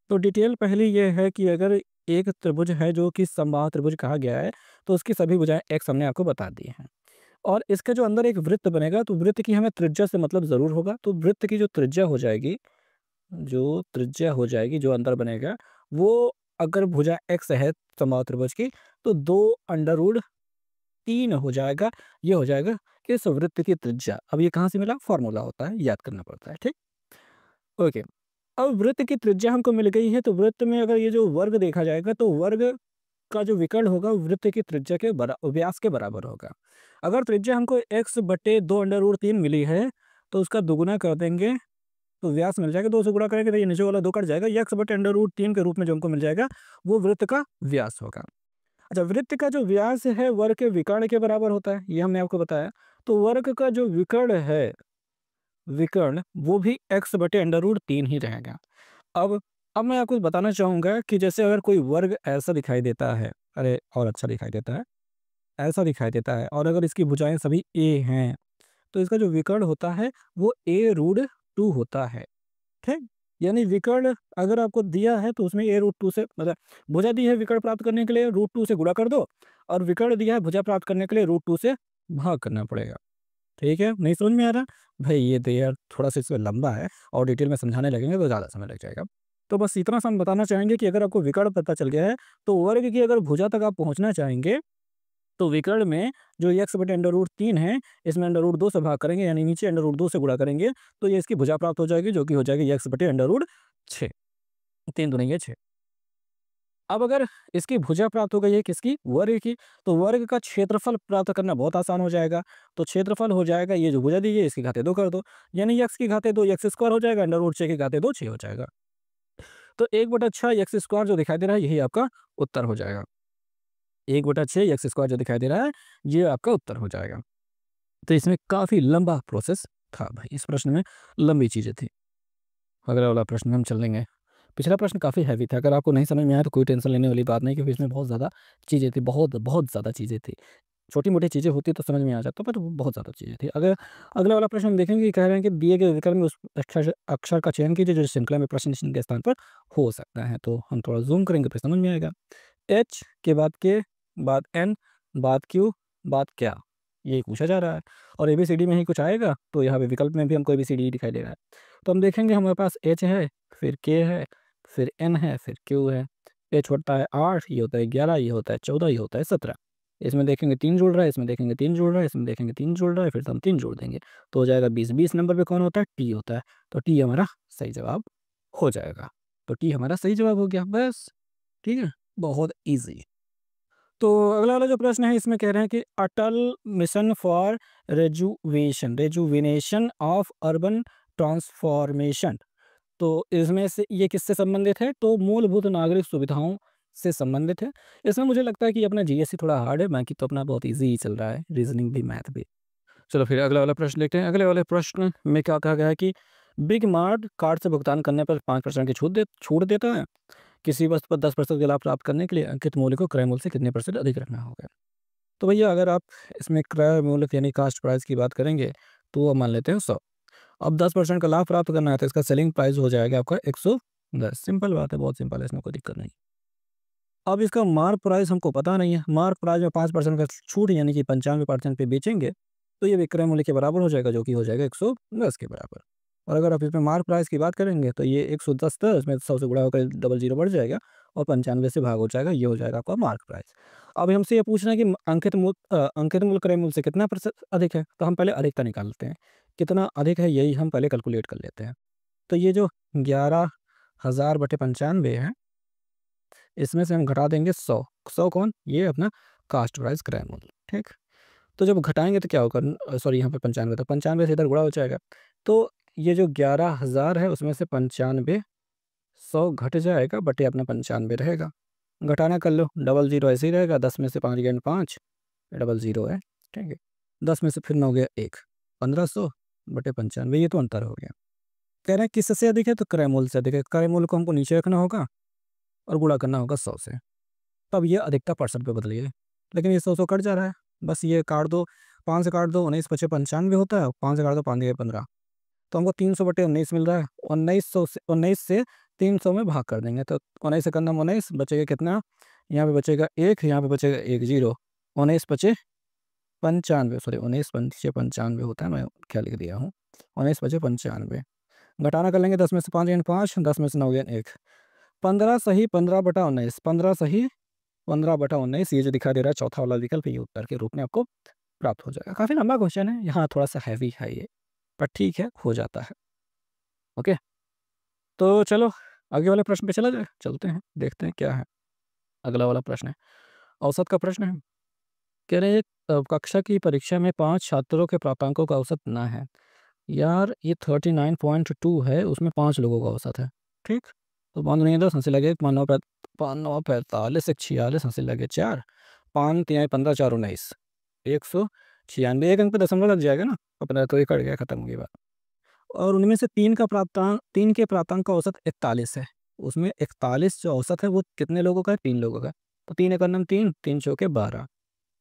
तो डिटेल पहली ये है कि अगर एक त्रिभुज है जो कि समबाहु त्रिभुज कहा गया है, तो उसकी सभी भुजाएं x हमने आपको बता दी हैं। और इसका जो अंदर एक वृत्त बनेगा, तो वृत्त की हमें त्रिज्या से मतलब ज़रूर होगा। तो वृत्त की जो त्रिज्या हो जाएगी, जो त्रिज्या हो जाएगी, जो अंदर बनेगा, वो अगर भुजा x है समबाहु त्रिभुज की, तो 2√3 हो जाएगा। ये हो जाएगा इस वृत्त की त्रिज्या। अब ये कहाँ से मिला? फॉर्मूला होता है, याद करना पड़ता है। ठीक, ओके। अब वृत्त की त्रिज्या हमको मिल गई है, तो वृत्त में अगर ये जो वर्ग देखा जाएगा, तो वर्ग का जो विकर्ण होगा वृत्त की त्रिज्या के व्यास के बराबर होगा। अगर त्रिज्या हमको x/2√3 मिली है, तो उसका दुगुना कर देंगे तो व्यास मिल जाएगा। 2 से गुणा करेंगे तो ये नीचे वाला 2 कट जाएगा। x/√3 के रूप में जो हमको मिल जाएगा वो वृत्त का व्यास होगा। अच्छा, वृत्त का जो व्यास है वर्ग के विकर्ण के बराबर होता है, ये हमने आपको बताया। तो वर्ग का जो विकर्ण है, विकर्ण वो भी x/√3 ही रहेगा। अब अब मैं आपको बताना चाहूँगा कि जैसे अगर कोई वर्ग ऐसा दिखाई देता है, अरे और अच्छा दिखाई देता है, ऐसा दिखाई देता है, और अगर इसकी भुजाएँ सभी a हैं, तो इसका जो विकर्ण होता है वो a√2 होता है। ठीक? यानी विकर्ण अगर आपको दिया है तो उसमें a√2 से मतलब भुजा दी है विकर्ण प्राप्त करने के लिए √2 से गुणा कर दो, और विकर्ण दिया है भुजा प्राप्त करने के लिए √2 से भाग करना पड़ेगा। ठीक है? नहीं समझ में आ रहा? भाई ये तो यार थोड़ा-सा इसमें लंबा है और डिटेल में समझाने लगेंगे तो ज़्यादा समय लग जाएगा। तो बस इतना सा हम बताना चाहेंगे कि अगर आपको विकर्ण पता चल गया है, तो वर्ग की अगर भुजा तक आप पहुँचना चाहेंगे, तो विकर्ण में जो x/√3 है, इसमें √2 से भाग करेंगे, यानी नीचे √2 से गुणा करेंगे, तो ये इसकी भुजा प्राप्त हो जाएगी, जो कि हो जाएगी x/√6। 3 दूनी ये 6। अब अगर इसकी भुजा प्राप्त हो गई है किसकी? वर्ग की, तो वर्ग का क्षेत्रफल प्राप्त करना बहुत आसान हो जाएगा। तो क्षेत्रफल हो जाएगा, ये जो भुजा दी है इसकी घाते 2 कर दो, यानी x की घाते 2 x² हो जाएगा, √6 की घाते 2 6 हो जाएगा। तो 1/6 x² जो दिखाई दे रहा है यही आपका उत्तर हो जाएगा। 1/6 x² जो दिखाई दे रहा है, ये आपका उत्तर हो जाएगा। तो इसमें काफ़ी लंबा प्रोसेस था भाई, इस प्रश्न में लंबी चीज़ें थी। अगला वाला प्रश्न में हम चल लेंगे। पिछला प्रश्न काफ़ी हैवी था, अगर आपको नहीं समझ में आया तो कोई टेंशन लेने वाली बात नहीं, क्योंकि इसमें बहुत ज़्यादा चीज़ें थी, बहुत बहुत ज़्यादा चीज़ें थी। छोटी-मोटी चीज़ें होती तो समझ में आ जाता, पर वो बहुत ज़्यादा चीज़ें थी। अगर अगला वाला प्रश्न हम देखेंगे कि कह रहे हैं कि दिए गए विकल्प में उस अक्षर अक्षर का चयन कीजिए जो श्रृंखला में प्रश्न चिह्न के स्थान पर हो सकता है। तो हम थोड़ा ज़ूम करेंगे तो समझ में आएगा। एच के बाद के, बाद एन, बाद क्यू, बाद क्या, यही पूछा जा रहा है। और एबीसीडी में ही कुछ आएगा, तो यहाँ पे विकल्प में भी हमको एबीसीडी दिखाई दे रहा है। तो हम देखेंगे हमारे पास एच है, फिर के है, फिर एन है, फिर क्यू है। एच होता है 8, ये होता है 11, ये होता है 14, ये होता है 17। इसमें देखेंगे 3 जुड़ रहा है, इसमें देखेंगे 3 जुड़ रहा है, इसमें देखेंगे 3 जुड़ रहा है, फिर से हम 3 जोड़ देंगे तो हो जाएगा 20। 20 नंबर पे कौन होता है? टी होता है। तो टी हमारा सही जवाब हो जाएगा। तो टी हमारा सही जवाब हो गया, बस। ठीक है, बहुत ईज़ी। तो अगला वाला जो प्रश्न है इसमें कह रहे हैं कि Atal mission for rejuvenation of urban transformation, तो इसमें से ये किससे संबंधित है? तो मूलभूत नागरिक सुविधाओं से संबंधित है। इसमें मुझे लगता है कि अपना जीएसटी थोड़ा हार्ड है, बाकी तो अपना बहुत ईजी ही चल रहा है, रीजनिंग भी, मैथ भी। चलो फिर अगला वाला प्रश्न देखते हैं। अगले वाले प्रश्न में क्या कहा गया है कि बिग मार्ट कार्ड से भुगतान करने पर 5% की छूट देता है। किसी वस्तु पर 10% का लाभ प्राप्त करने के लिए अंकित मूल्य को क्रय मूल्य से कितने % अधिक रखना होगा? तो भैया अगर आप इसमें क्रय मूल्य यानी कास्ट प्राइस की बात करेंगे, तो वो मान लेते हैं 100। अब 10% का लाभ प्राप्त करना है तो इसका सेलिंग प्राइस हो जाएगा आपका 110। सिंपल बात है, बहुत सिंपल है, इसमें कोई दिक्कत नहीं। अब इसका मार्क प्राइस हमको पता नहीं है। मार्क प्राइस में 5% का छूट यानी कि 95% पे बेचेंगे, तो ये विक्रय मूल्य के बराबर हो जाएगा, जो कि हो जाएगा 110 के बराबर। और अगर आप इसमें मार्क प्राइस की बात करेंगे तो ये 110 था, इसमें 100 से गुणा होकर डबल ज़ीरो बढ़ जाएगा और 95 से भाग हो जाएगा, ये हो जाएगा आपका मार्क प्राइस। अब हमसे ये पूछना है कि अंकित मूल्य क्रय मूल्य से कितना प्रतिशत अधिक है, तो हम पहले अधिकता निकालते हैं। कितना अधिक है यही हम पहले कैलकुलेट कर लेते हैं। तो ये जो 11,000 बटे 95 है, इसमें से हम घटा देंगे 100। 100 कौन? ये अपना कास्ट प्राइस क्रय मूल्य, ठीक? तो जब घटाएँगे तो क्या होगा? सॉरी, यहाँ पे 95 था, 95 से इधर गुणा हो जाएगा। तो ये जो 11,000 है उसमें से 95 100 घट जाएगा बटे अपना 95 रहेगा। घटाना कर लो, डबल ज़ीरो ऐसे ही रहेगा, 10 में से 5 गए 5, डबल ज़ीरो है, ठीक है? 10 में से फिर 9 गया 1, 1500 बटे 95, ये तो अंतर हो गया। कह रहे हैं किससे अधिक है? तो क्रय मूल्य से अधिक है। क्रय मूल्य को हमको नीचे रखना होगा और गुणा करना होगा 100 से। तब ये अधिकता % पे बदल गई। लेकिन ये 100 कट जा रहा है, बस ये काट दो, 5 से काट दो, 19 पचे 95 होता है, 5 से काट दो, 5 दिए 15, तो हमको 300 बटे 19 मिल रहा है। 19 से 300 में भाग कर देंगे तो 19 से करना 19 बचेगा कितना? यहाँ पे बचेगा 1, यहाँ पे बचेगा 1 0, 19 पचे 95, सॉरी 19 पंचे 95 होता है, मैं क्या लिख दिया हूँ, 19 पचे 95। घटाना कर लेंगे, 10 में से 5 गए 5, 10 में से 9 गए 1, 15 सही 15 बटा 19, 15 सही 15 बटा 19, ये जो दिखाई दे रहा है चौथा वाला विकल्प, ये उत्तर के रूप में आपको प्राप्त हो जाएगा। काफ़ी लंबा क्वेश्चन है, यहाँ थोड़ा सा हैवी है ये, पर ठीक है, हो जाता है। ओके, तो चलो आगे वाले प्रश्न पे चला जाए, चलते हैं, देखते हैं क्या है। अगला वाला प्रश्न है, औसत का प्रश्न है। कह रहे हैं कक्षा की परीक्षा में 5 छात्रों के प्राप्तांकों का औसत ना है। यार ये 39.2 है, उसमें 5 लोगों का औसत है, ठीक? तो 5 दूनी 10, हंसी लगे 5 9 45, 1 46, हंसी लगे 4, 5 3 15 4 19, 196, 1 अंक पे दशमलव लग जाएगा ना, अपना तो ये कट गया, खत्म हो गई बात। और उनमें से 3 के प्राप्तांक का औसत 41 है। उसमें 41 जो औसत है वो कितने लोगों का है? 3 लोगों का। तो 3 एकड़ नम 3, 3 चौके 12।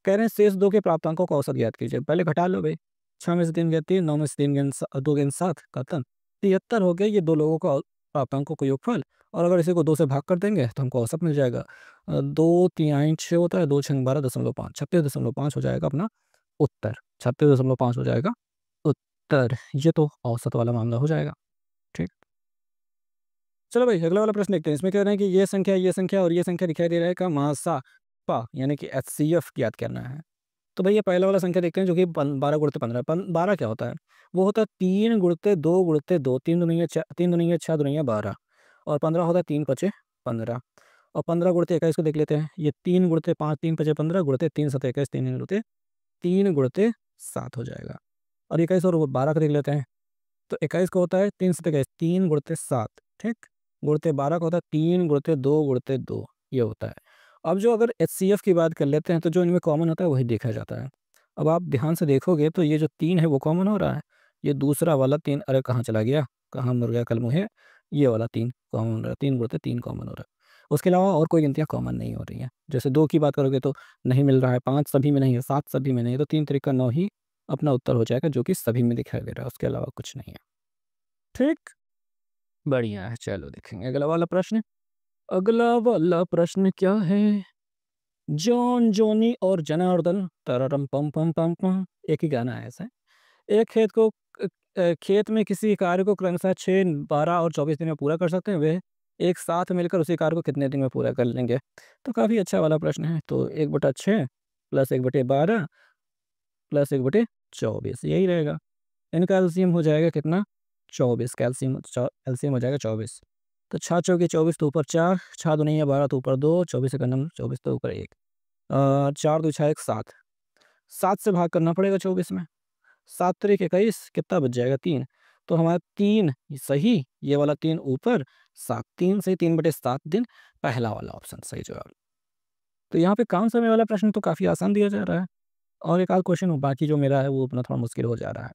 कह रहे हैं शेष 2 के प्राप्तांकों का औसत ज्ञात कीजिए। पहले घटा लो भई, 6 में से 3 गए 3, 9 में से 3 गए 2 गए 7, खत्म। 73 हो गए ये 2 लोगों का प्राप्तांकों का योगफल, और अगर इसी को 2 से भाग कर देंगे तो हमको औसत मिल जाएगा। 2 तिहाई 6 होता है, 2 छंग 12.5, 36.5 हो जाएगा अपना उत्तर। 36.5 हो जाएगा उत्तर। ये तो औसत वाला मामला हो जाएगा, ठीक। चलो भाई अगला वाला प्रश्न देखते हैं। इसमें कह रहे हैं कि ये संख्या और ये संख्या दिखाई दे रहा है का महासा यानी कि एचसीएफ ज्ञात करना है। तो भैया पहला वाला संख्या देखते हैं जो कि 12 गुणित 15। 12 क्या होता है? वो होता है 3 गुणित 2 गुणित 2, 3 दूनी 6 दूनी 12, और 15 होता है 3 पचे 15, और 15 गुणित 21 को देख लेते हैं। ये 3 गुणित 5, 3 पचे 15 गुणित 3 7 21, 3 गुणित 7 हो जाएगा। और 21 और 12 को देख लेते हैं। तो 21 का होता है 3 7 21, 3 गुणित 7, ठीक। गुणित 12 का होता है 3 गुणित 2 गुणित 2, ये होता है। अब जो अगर एचसीएफ की बात कर लेते हैं तो जो इनमें कॉमन होता है वही देखा जाता है। अब आप ध्यान से देखोगे तो ये जो 3 है वो कॉमन हो रहा है। ये दूसरा वाला 3 अरे कहाँ चला गया? कहाँ मर गया कलमुहे? ये वाला 3 कॉमन हो रहा है, 3 गुणित 3 कॉमन हो रहा है। उसके अलावा और कोई गिनतियाँ कॉमन नहीं हो रही हैं। जैसे 2 की बात करोगे तो नहीं मिल रहा है, 5 सभी में नहीं है, 7 सभी में नहीं है, तो 3 तरीका 9 ही अपना उत्तर हो जाएगा, जो कि सभी में दिखाई दे रहा है, उसके अलावा कुछ नहीं है। ठीक, बढ़िया है। चलो देखेंगे अगला वाला प्रश्न। अगला वाला प्रश्न क्या है? जॉन, जॉनी और जनार्दन, तररम पम पम पम पम, एक ही गाना है ऐसा। एक खेत में किसी कार्य को क्रमशः 6, 12 और 24 दिन में पूरा कर सकते हैं, वे एक साथ मिलकर उसी कार्य को कितने दिन में पूरा कर लेंगे? तो काफ़ी अच्छा वाला प्रश्न है। तो 1/6 प्लस 1/12 प्लस 1/24 यही रहेगा। इनका एलसीएम हो जाएगा कितना? 24 का एलसीएम हो जाएगा 24। तो 6 चौके 24 तो ऊपर 4, 6 दूनी है 12 तो ऊपर 2, 24 का नंबर 24 तो ऊपर 1। 4 2 6 1 7, 7 से भाग करना पड़ेगा 24 में। 7 त्रिक 21, कितना बच जाएगा? 3। तो हमारा 3 सही, ये वाला 3 ऊपर, 7 3 सही, 3/7 दिन, पहला वाला ऑप्शन सही जवाब। तो यहाँ पे कम समय वाला प्रश्न तो काफ़ी आसान दिया जा रहा है, और एक आध क्वेश्चन बाकी जो मेरा है वो अपना थोड़ा मुश्किल हो जा रहा है।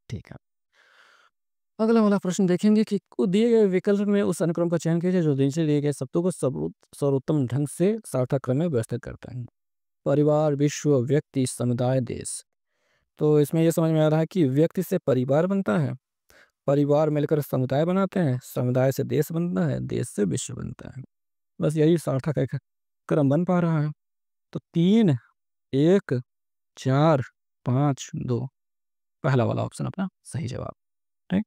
ठीक है, अगला वाला प्रश्न देखेंगे कि दिए गए विकल्प में उस अनुक्रम का चयन कीजिए जो नीचे दिए गए शब्दों को सर्वोत्तम ढंग से सार्थक क्रम में व्यवस्थित करता है। परिवार, विश्व, व्यक्ति, समुदाय, देश। तो इसमें ये समझ में आ रहा है कि व्यक्ति से परिवार बनता है, परिवार मिलकर समुदाय बनाते हैं, समुदाय से देश बनता है, देश से विश्व बनता है। बस यही सार्थक एक क्रम बन पा रहा है। तो 3 1 4 5 2, पहला वाला ऑप्शन अपना सही जवाब। ठीक,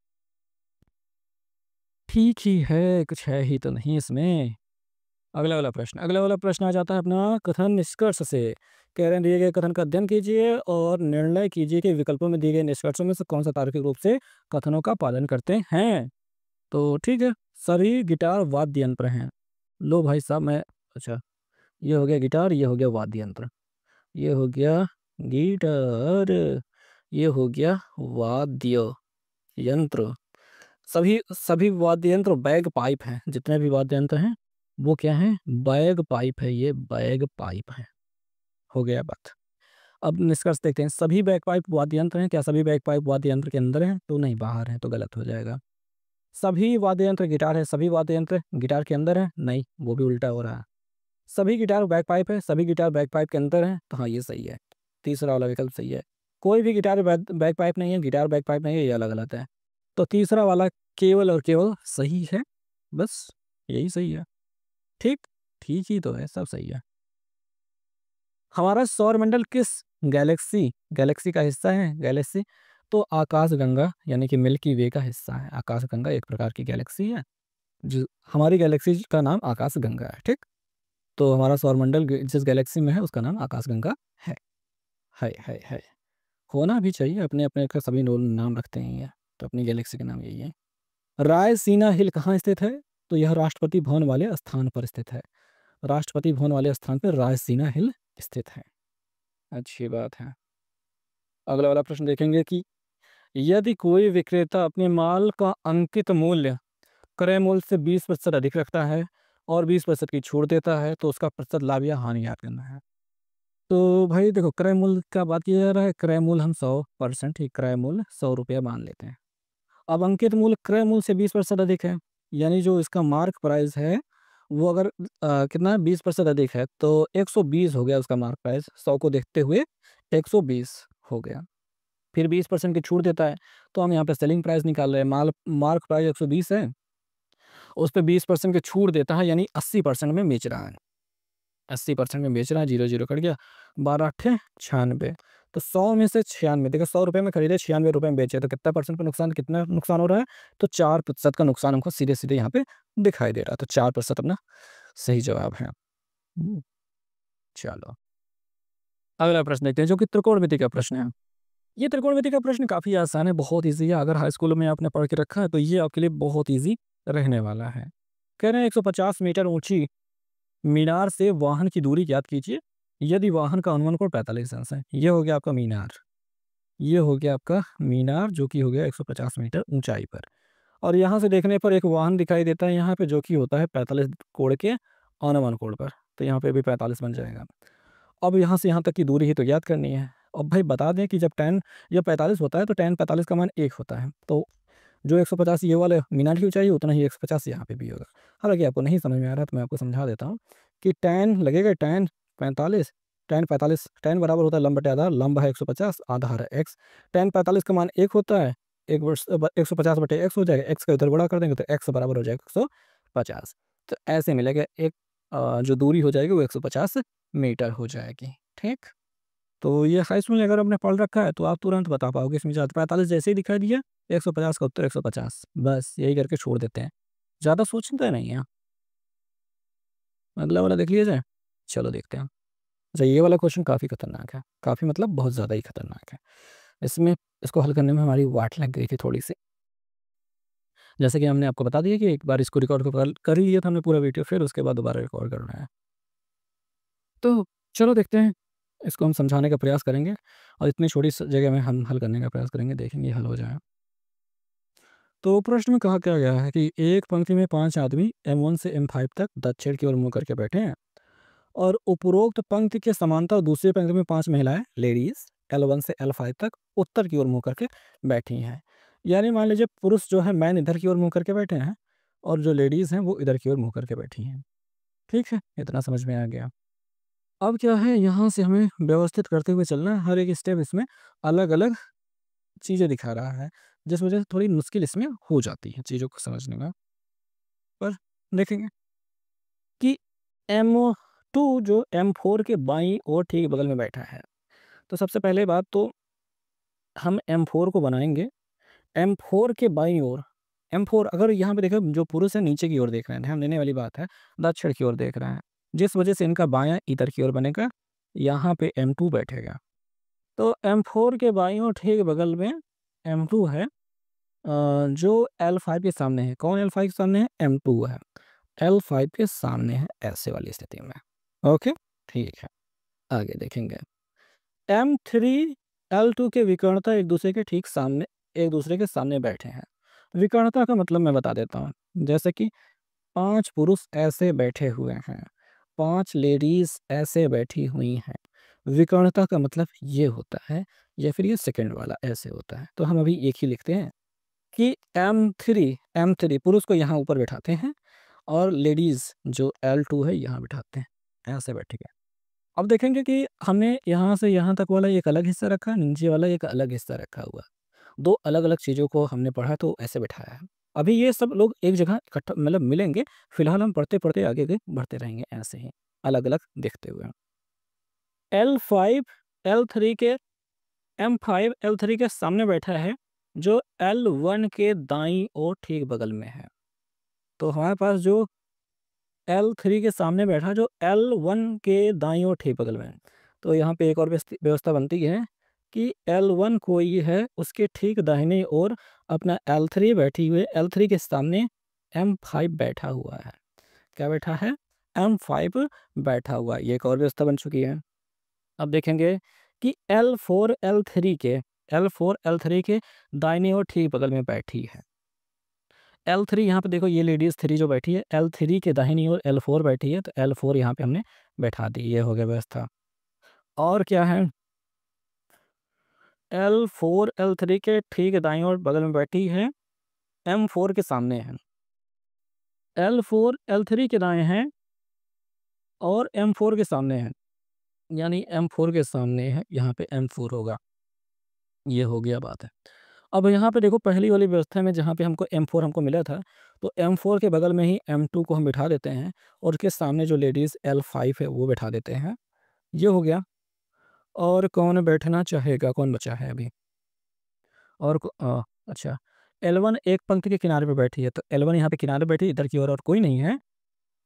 ठीक ही है, कुछ है ही तो नहीं इसमें। अगला वाला प्रश्न आ जाता है अपना कथन निष्कर्ष से। कह रहे हैं दिए गए कथन का अध्ययन कीजिए और निर्णय कीजिए कि विकल्पों में दिए गए निष्कर्षों में से कौन सा तार्किक रूप से कथनों का पालन करते हैं। तो ठीक है, सभी गिटार वाद्य यंत्र हैं। लो भाई साहब, मैं अच्छा, ये हो गया गिटार, ये हो गया वाद्य यंत्र, ये हो गया गिटार, ये हो गया वाद्य यंत्र। सभी सभी वाद्य यंत्र बैग पाइप हैं, जितने भी वाद्य यंत्र हैं वो क्या है? बैग पाइप है, ये बैग पाइप है। हो गया बात। अब निष्कर्ष देखते हैं, सभी बैग पाइप वाद्य यंत्र हैं। क्या सभी बैग पाइप वाद्य यंत्र के अंदर हैं? तो नहीं, बाहर हैं, तो गलत हो जाएगा। सभी वाद्य यंत्र गिटार है, सभी वाद्य यंत्र गिटार के अंदर है? नहीं, वो भी उल्टा हो रहा है। सभी गिटार बैक पाइप है, सभी गिटार बैक पाइप के अंदर है, तो हाँ ये सही है, तीसरा वाला विकल्प सही है। कोई भी गिटार बैक पाइप नहीं है, गिटार बैक पाइप नहीं है, ये अलग गलत है। तो तीसरा वाला केवल और केवल सही है, बस यही सही है। ठीक, ठीक ही तो है, सब सही है। हमारा सौरमंडल किस गैलेक्सी गैलेक्सी का हिस्सा है? गैलेक्सी तो आकाशगंगा यानी कि मिल्की वे का हिस्सा है। आकाशगंगा एक प्रकार की गैलेक्सी है, जो हमारी गैलेक्सी का नाम आकाशगंगा है। ठीक, तो हमारा सौरमंडल जिस गैलेक्सी में है उसका नाम आकाशगंगा है। है होना भी चाहिए, अपने अपने का सभी लोग नाम रखते हैं ये, तो अपनी गैलेक्सी का नाम यही है। रायसीना हिल कहाँ स्थित है? तो यह राष्ट्रपति भवन वाले स्थान पर स्थित है। राष्ट्रपति भवन वाले स्थान पर रायसीना हिल स्थित है। अच्छी बात है। अगला वाला प्रश्न देखेंगे कि यदि कोई विक्रेता अपने माल का अंकित मूल्य क्रय मूल्य से 20% अधिक रखता है और 20% की छूट देता है, तो उसका प्रतिशत लाभ या हानि याद करना है। तो भाई देखो, क्रय मूल्य का बात किया जा रहा है, क्रय मूल्य हम 100% ही क्रय मूल्य 100 रुपया मान लेते हैं। अब अंकित मूल्य क्रय मूल्य से 20% अधिक है, यानी जो इसका मार्क प्राइस है वो अगर कितना 20% अधिक है, तो 120 हो गया उसका मार्क प्राइस, 100 को देखते हुए 120 हो गया। फिर 20% की छूट देता है, तो हम यहाँ पे सेलिंग प्राइस निकाल रहे हैं। मार्क प्राइस 120 है, उस पे 20% की छूट देता है, यानी 80% में बेच रहा है। 80% में बेच रहा है, 0 0 कट गया, 12 अट्ठे 96। तो 100 में से 96, देखो 100 रुपये में खरीदे, 96 रुपये में बेचे, तो कितना परसेंट का नुकसान, कितना नुकसान हो रहा है? तो 4% का नुकसान हमको सीधे सीधे यहाँ पे दिखाई दे रहा है। तो 4% अपना सही जवाब है। चलो अगला प्रश्न देखते हैं, जो कि त्रिकोणमिति का प्रश्न है। ये त्रिकोणमिति का प्रश्न काफ़ी आसान है, बहुत ईजी है। अगर हाई स्कूल में आपने पढ़ के रखा है तो ये आपके लिए बहुत ईजी रहने वाला है। कह रहे हैं 150 मीटर ऊंची मीनार से वाहन की दूरी ज्ञात कीजिए यदि वाहन का अनुमान कोण 45 अंश है। ये हो गया आपका मीनार, ये हो गया आपका मीनार, जो कि हो गया 150 मीटर ऊंचाई पर। और यहाँ से देखने पर एक वाहन दिखाई देता है यहाँ पे, जो कि होता है 45 कोण के अनुमान कोण पर। तो यहाँ पे भी 45 बन जाएगा। अब यहाँ से यहाँ तक की दूरी ही तो याद करनी है। अब भाई बता दें कि जब 10 या 45 होता है तो 10 45 का मान 1 होता है। तो जो 150 ये वाले मीनार की ऊंचाई उतना ही 150 यहाँ पे भी होगा। हालांकि आपको नहीं समझ में आ रहा तो मैं आपको समझा देता हूँ कि tan लगेगा, tan 45, tan बराबर होता है लंब बटे आधार, लंब है 150, आधार है x। tan 45 का मान 1 होता है, 150/x हो जाएगा, x का इधर बड़ा कर देंगे तो x बराबर हो जाएगा 150। तो ऐसे मिलेगा एक जो दूरी हो जाएगी वो 150 मीटर हो जाएगी। ठीक, तो ये हाई स्कूल में अगर आपने पढ़ रखा है तो आप तुरंत बता पाओगे इसमें। ज़्यादा 45 जैसे ही दिखाई दिया, 150 का उत्तर 150, बस यही करके छोड़ देते हैं, ज़्यादा सोचते नहीं है। अगला वाला देख लिया जाए, चलो देखते हैं। अच्छा, ये वाला क्वेश्चन काफ़ी खतरनाक है, काफ़ी मतलब बहुत ज़्यादा ही खतरनाक है। इसमें इसको हल करने में हमारी वाट लग गई थी थोड़ी सी। जैसे कि हमने आपको बता दिया कि एक बार इसको रिकॉर्ड कर ही लिया था हमने पूरा वीडियो, फिर उसके बाद दोबारा रिकॉर्ड करना है। तो चलो देखते हैं, इसको हम समझाने का प्रयास करेंगे और इतनी छोटी जगह में हम हल करने का प्रयास करेंगे, देखेंगे हल हो जाए। तो प्रश्न में कहा क्या गया है कि एक पंक्ति में 5 आदमी M1 से M5 तक दक्षिण की ओर मुंह करके बैठे हैं और उपरोक्त पंक्ति के समांतर दूसरी पंक्ति में 5 महिलाएं लेडीज L1 से L5 तक उत्तर की ओर मुंह करके बैठी हैं। यानी मान लीजिए पुरुष जो है मैन इधर की ओर मुंह करके बैठे हैं और जो लेडीज हैं वो इधर की ओर मुंह करके बैठी हैं। ठीक है, इतना समझ में आ गया। अब क्या है, यहाँ से हमें व्यवस्थित करते हुए चलना है, हर एक स्टेप इसमें अलग अलग चीज़ें दिखा रहा है, जिस वजह से थोड़ी मुश्किल इसमें हो जाती है चीज़ों को समझने में। पर देखेंगे कि M2 जो M4 के बाईं ओर ठीक बगल में बैठा है, तो सबसे पहले बात तो हम M4 को बनाएंगे। M4 के बाईं ओर, M4 अगर यहाँ पे देखें जो पुरुष है नीचे की ओर देख रहे हैं, ध्यान देने वाली बात है, दक्षिण की ओर देख रहे हैं, जिस वजह से इनका बायां इधर की ओर बनेगा, यहाँ पे M2 बैठेगा। तो M4 के बाईं ओर ठीक बगल में M2 है, जो L5 के सामने है। कौन L5 के सामने है? M2 है, L5 के सामने है ऐसे वाली स्थिति में। ओके, ठीक है, आगे देखेंगे। M3 L2 के विकर्णता एक दूसरे के ठीक सामने, एक दूसरे के सामने बैठे हैं। विकर्णता का मतलब मैं बता देता हूँ, जैसे कि 5 पुरुष ऐसे बैठे हुए हैं, 5 लेडीज ऐसे बैठी हुई हैं। विकर्णता का मतलब ये होता है, या फिर ये सेकंड वाला ऐसे होता है। तो हम अभी एक ही लिखते हैं कि M3 पुरुष को यहाँ ऊपर बैठाते हैं और लेडीज़ जो L2 है यहाँ बिठाते हैं, ऐसे बैठेंगे। अब देखेंगे कि हमने यहाँ से यहाँ तक वाला एक अलग हिस्सा रखा, नीचे वाला एक अलग हिस्सा रखा हुआ। 2 अलग-अलग चीज़ों को हमने पढ़ा तो ऐसे बैठाया है। अभी ये सब लोग एक जगह इकट्ठा मतलब मिलेंगे, फिलहाल हम पढ़ते-पढ़ते आगे बढ़ते रहेंगे ऐसे ही, अलग-अलग देखते हुए। L5 L3 के M5 L3 के सामने बैठा है, जो L1 के दाईं ओर ठीक बगल में है। तो हमारे पास जो L3 के सामने बैठा, जो L1 के दाईं ओर ठीक बगल में है। तो यहाँ पे एक और व्यवस्था बनती है कि L1 कोई है, उसके ठीक दाहिने ओर अपना L3 बैठी हुई, L3 के सामने M5 बैठा हुआ है। क्या बैठा है? M5 बैठा हुआ है। ये एक और व्यवस्था बन चुकी है। अब देखेंगे कि L4 L3 के दाहिने ओर ठीक बगल में बैठी है। L3 यहाँ पे देखो, ये लेडीज़ 3 जो बैठी है, L3 के दाहिनी ओर L4 बैठी है, तो L4 यहाँ पे हमने बैठा दी, ये हो गया व्यवस्था। और क्या है, L4 L3 के ठीक दाईं ओर बगल में बैठी है, M4 के सामने है। L4 L3 के दाएँ हैं और M4 के सामने है, यानी M4 के सामने है, यहाँ पे M4 होगा। ये हो गया बात है। अब यहाँ पे देखो पहली वाली व्यवस्था में जहाँ पे हमको M4 हमको मिला था, तो M4 के बगल में ही M2 को हम बिठा देते हैं और उसके सामने जो लेडीज़ L5 है वो बिठा देते हैं। ये हो गया। और कौन बैठना चाहेगा? कौन बचा है अभी? और अच्छा, L1 एक पंक्ति के किनारे पे बैठी है, तो L1 यहाँ पे किनारे बैठी है, इधर की ओर और कोई नहीं है।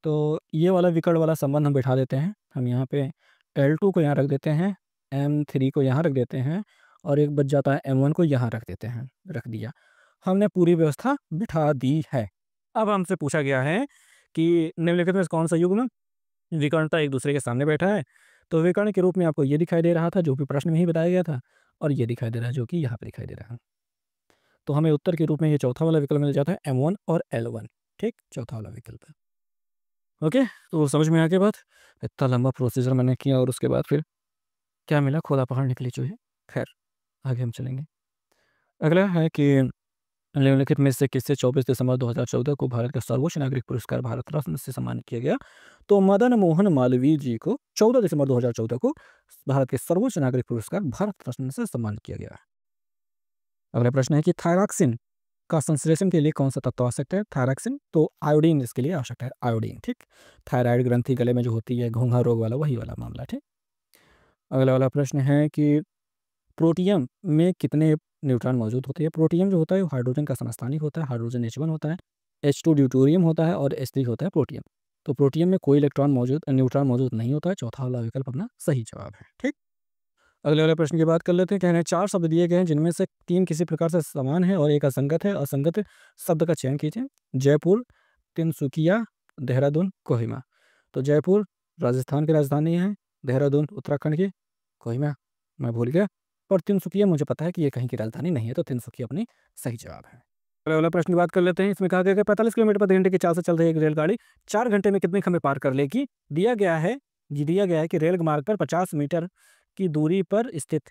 तो ये वाला विकर्ण वाला संबंध हम बिठा देते हैं। हम यहाँ पे L2 को यहाँ रख देते हैं, M3 को यहाँ रख देते हैं और एक बच जाता है M1 को यहाँ रख देते हैं, रख दिया। हमने पूरी व्यवस्था बिठा दी है। अब हमसे पूछा गया है कि निम्नलिखित में से कौन सा युग्म विकर्णता एक दूसरे के सामने बैठा है? तो विकर्ण के रूप में आपको ये दिखाई दे रहा था, जो भी प्रश्न में ही बताया गया था, और ये दिखाई दे रहा है, जो कि यहाँ पे दिखाई दे रहा है। तो हमें उत्तर के रूप में ये चौथा वाला विकल्प मिल जाता है, M1 और L1। ठीक, चौथा वाला विकल्प। ओके, तो समझ में आ गया बात? इतना लंबा प्रोसीजर मैंने किया और उसके बाद फिर क्या मिला? खोदा पहाड़ निकली चूहे। खैर, आगे हम चलेंगे। अगला है कि निम्नलिखित में से किससे 24 दिसंबर 2014 को भारत का सर्वोच्च नागरिक पुरस्कार भारत रत्न से सम्मानित किया गया? तो मदन मोहन मालवीय जी को 14 दिसंबर 2014 को भारत के सर्वोच्च नागरिक पुरस्कार भारत रत्न से सम्मानित किया गया। अगला प्रश्न है कि थायरॉक्सिन का संश्लेषण के लिए कौन सा तत्व आवश्यक है? थायरॉक्सिन, तो आयोडीन इसके लिए आवश्यक है, आयोडीन। ठीक, थायराइड ग्रंथि गले में जो होती है, घोंघा रोग वाला, वही वाला मामला। ठीक, अगला वाला प्रश्न है कि प्रोटियम में कितने न्यूट्रॉन मौजूद होते हैं? प्रोटियम जो होता है वो हाइड्रोजन का समस्थानिक होता है, हाइड्रोजन H1 होता है, H2 ड्यूटेरियम होता है और H3 होता है प्रोटियम। तो प्रोटियम में कोई न्यूट्रॉन मौजूद नहीं होता है। चौथा वाला विकल्प अपना सही जवाब है। ठीक, अगले वाले प्रश्न की बात कर लेते हैं। कह रहे हैं 4 शब्द दिए गए हैं जिनमें से 3 किसी प्रकार से समान है और एक असंगत है। असंगत शब्द का चयन कीजिए। जयपुर, तिनसुकिया, देहरादून, कोहिमा। तो जयपुर राजस्थान की राजधानी है, देहरादून उत्तराखंड की, कोहिमा मैं भूल गया, और तिनसुकिया मुझे पता है कि ये कहीं की राजधानी नहीं है, तो तिनसुकिया अपनी सही जवाब है। अगले वाला प्रश्न की बात कर लेते हैं। इसमें कहा गया कि 45 किलोमीटर प्रति घंटे की चाल से चल रही एक रेलगाड़ी 4 घंटे में कितने खंभे पार कर लेगी? दिया गया है कि रेल मार्ग पर 50 मीटर की दूरी पर स्थित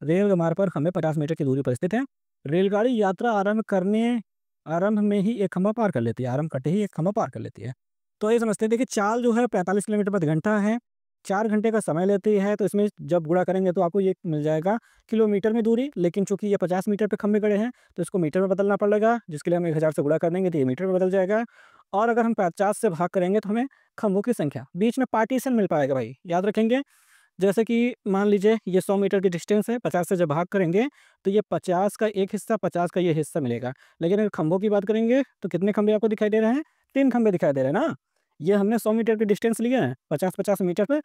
रेल मार्ग पर हमें 50 मीटर की दूरी पर स्थित है। रेलगाड़ी यात्रा आरंभ में ही एक खंभा पार कर लेती है, आरंभ करते ही एक खंभा पार कर लेती है। तो ये समझते हैं, देखिए चाल जो है 45 किलोमीटर प्रति घंटा है, 4 घंटे का समय लेती है, तो इसमें जब गुणा करेंगे तो आपको ये मिल जाएगा किलोमीटर में दूरी। लेकिन चूंकि ये 50 मीटर पे खंभे गड़े हैं तो इसको मीटर में बदलना पड़ेगा, जिसके लिए हम 1000 से गुणा कर देंगे तो ये मीटर में बदल जाएगा। और अगर हम 50 से भाग करेंगे तो हमें खंभों की संख्या, बीच में पार्टीशन मिल पाएगा भाई, याद रखेंगे। जैसे कि मान लीजिए ये 100 मीटर की डिस्टेंस है, 50 से जब भाग करेंगे तो ये 50 का एक हिस्सा, 50 का ये हिस्सा मिलेगा। लेकिन अगर खंभों की बात करेंगे तो कितने खंभे आपको दिखाई दे रहे हैं? 3 खंभे दिखाई दे रहे हैं ना। ये हमने 100 मीटर की डिस्टेंस लिए हैं, 50-50 मीटर पे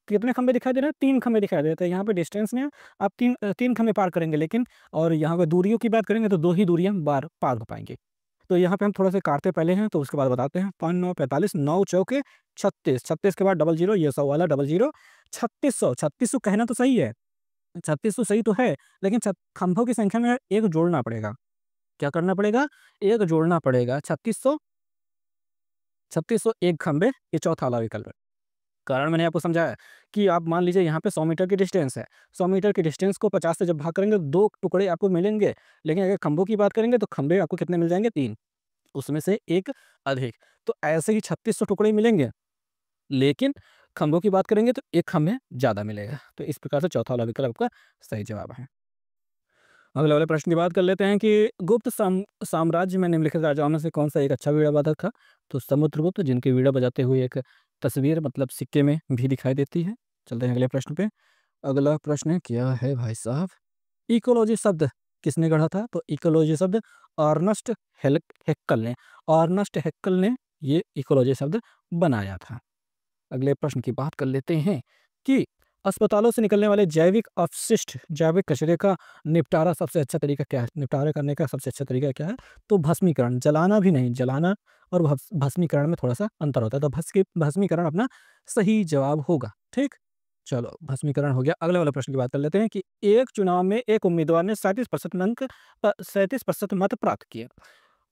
कितने खंभे दिखाई दे रहे हैं? 3 खंभे दिखाई दे रहे हैं। यहाँ पे डिस्टेंस में आप 3 खंभे पार करेंगे, लेकिन और यहाँ पे दूरियों की बात करेंगे तो 2 ही दूरियाँ बार पार हो पाएंगे। तो यहाँ पे हम थोड़ा सा काटते पहले हैं, तो उसके बाद बताते हैं। 5 9 45, 9 चौके 36, 36 के बाद डबल जीरो, ये 100 वाला डबल जीरो, 3600। 3600 कहना तो सही है, 3600 सही तो है, लेकिन खंभों की संख्या में एक जोड़ना पड़ेगा। क्या करना पड़ेगा? एक जोड़ना पड़ेगा। 3600 एक खंभे, ये चौथा वाला विकल्प है। कारण मैंने आपको समझाया कि आप मान लीजिए यहाँ पे 100 मीटर की डिस्टेंस है, 100 मीटर की डिस्टेंस को 50 से जब भाग करेंगे तो 2 टुकड़े आपको मिलेंगे। लेकिन अगर खंभों की बात करेंगे तो खंभे आपको कितने मिल जाएंगे? 3, उसमें से एक अधिक। तो ऐसे ही 3600 टुकड़े मिलेंगे, लेकिन खंभों की बात करेंगे तो एक खंभे ज़्यादा मिलेगा। तो इस प्रकार से चौथा वाला विकल्प आपका सही जवाब है। अगले वाले प्रश्न की बात कर लेते हैं कि गुप्त साम्राज्य में निम्नलिखित राजाओं में से कौन सा एक अच्छा वीणा वादक था? तो समुद्रगुप्त, जिनकी वीणा बजाते हुए एक तस्वीर मतलब सिक्के में भी दिखाई देती है। चलते हैं अगले प्रश्न पे। अगला प्रश्न क्या है भाई साहब? इकोलॉजी शब्द किसने गढ़ा था? तो इकोलॉजी शब्द अर्नस्ट हेक्कल ने ये इकोलॉजी शब्द बनाया था। अगले प्रश्न की बात कर लेते हैं कि अस्पतालों से निकलने वाले जैविक अपशिष्ट, जैविक कचरे का निपटारा सबसे अच्छा तरीका क्या है? निपटारा करने का सबसे अच्छा तरीका क्या है? तो भस्मीकरण, जलाना भी नहीं, जलाना और भस्मीकरण में थोड़ा सा अंतर होता है, तो भस्मीकरण अपना सही जवाब होगा। ठीक, चलो भस्मीकरण हो गया। अगले वाले प्रश्न की बात कर लेते हैं कि एक चुनाव में एक उम्मीदवार ने 37% मत प्राप्त किए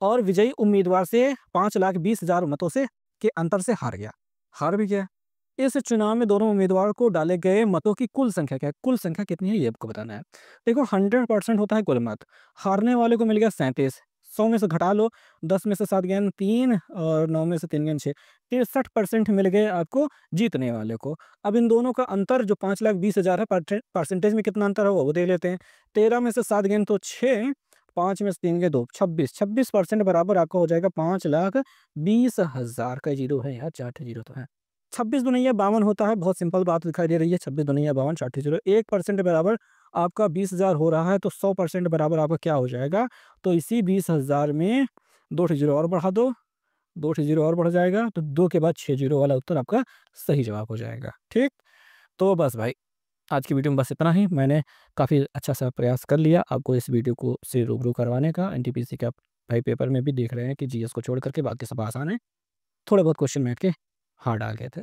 और विजयी उम्मीदवार से 5,20,000 मतों से के अंतर से हार भी गया। इस चुनाव में दोनों उम्मीदवार को डाले गए मतों की कुल संख्या क्या है? कुल संख्या कितनी है ये आपको बताना है। देखो 100% होता है कुल मत। हारने वाले को मिल गया 37, 100 में से घटा लो, 10 में से 7 गए 3 और 9 में से 3 गए 6, 63% मिल गए आपको जीतने वाले को। अब इन दोनों का अंतर जो 5,20,000 है, परसेंटेज में कितना अंतर है वो देख लेते हैं। 13 में से 7 गए तो 6, 5 में से 3 गए 2, 26% बराबर आपका हो जाएगा 5,20,000 का जीरो है यार, 4 जीरो तो है। 26 दुनिया 52 होता है, बहुत सिंपल बात दिखाई दे रही है। 26 दुनिया 52, 60 जीरो, 1% बराबर आपका 20,000 हो रहा है, तो 100% बराबर आपका क्या हो जाएगा? तो इसी 20,000 में 2 जीरो और बढ़ा दो, 2 जीरो और बढ़ जाएगा, तो 2 के बाद 6 जीरो वाला उत्तर आपका सही जवाब हो जाएगा। ठीक, तो बस भाई आज की वीडियो में बस इतना ही। मैंने काफ़ी अच्छा सा प्रयास कर लिया आपको इस वीडियो को से रूबरू करवाने का। एनटीपीसी का भाई पेपर में भी देख रहे हैं कि जीएस को छोड़ करके बाकी सब आसान है, थोड़े बहुत क्वेश्चन मैथ के हार्ड आ गए थे,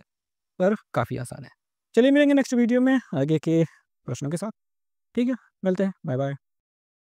पर काफ़ी आसान है। चलिए मिलेंगे नेक्स्ट वीडियो में आगे के प्रश्नों के साथ। ठीक है, मिलते हैं, बाय बाय।